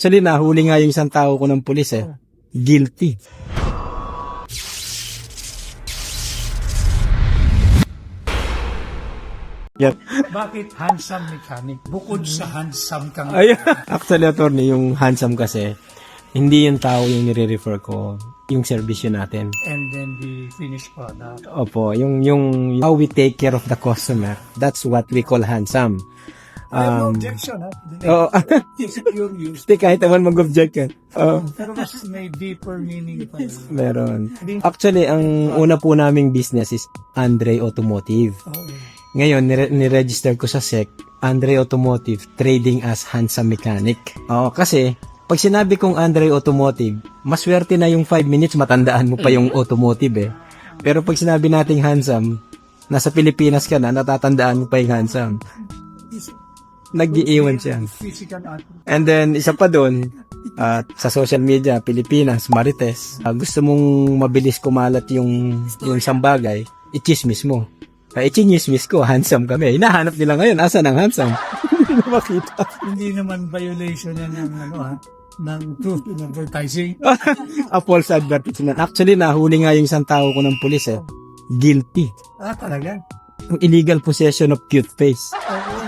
Actually, nahuli nga yung isang tao ko ng pulis eh. Guilty. Yep. Bakit handsome mechanic? Bukod sa handsome kang Ay, actually, attorney, yung handsome kasi, hindi yung tao yung nire-refer ko, yung servisyo natin. and then the finished product. Opo, yung how we take care of the customer, that's what we call handsome. I have no objection, ha? Oh, If you're used. hindi kahit naman mag-object ka. Oh, Pero mas may deeper meaning pa. meron. Actually, ang una po naming business is Andre Automotive. Ngayon, niregister ko sa SEC, Andre Automotive, trading as handsome mechanic. Oo, kasi, pag sinabi kong Andre Automotive, maswerte na yung 5 minutes, matandaan mo pa yung automotive eh. Pero pag sinabi nating handsome, nasa Pilipinas ka na, natatandaan mo pa yung handsome. Nag-iiwan siya. Physical art. And then, isa pa doon, sa social media, Pilipinas, Marites, gusto mong mabilis kumalat yung isang bagay, i-chismis mo. I-chismis ko, handsome kami. Hinahanap nila ngayon, asan ang handsome? Hindi na makita. Hindi naman violation yan ng ng truth in advertising. A false advertisement. Actually, nahuli nga yung isang tao ko ng pulis eh. Guilty. Talaga? Yung illegal possession of cute face. Oo.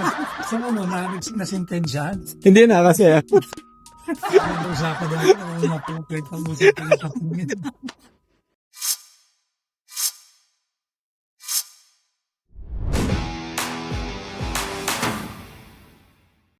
Saan mo nasintensyahan? Hindi na kasi. Usapan natin, mapupit ang usapan ng kapungin.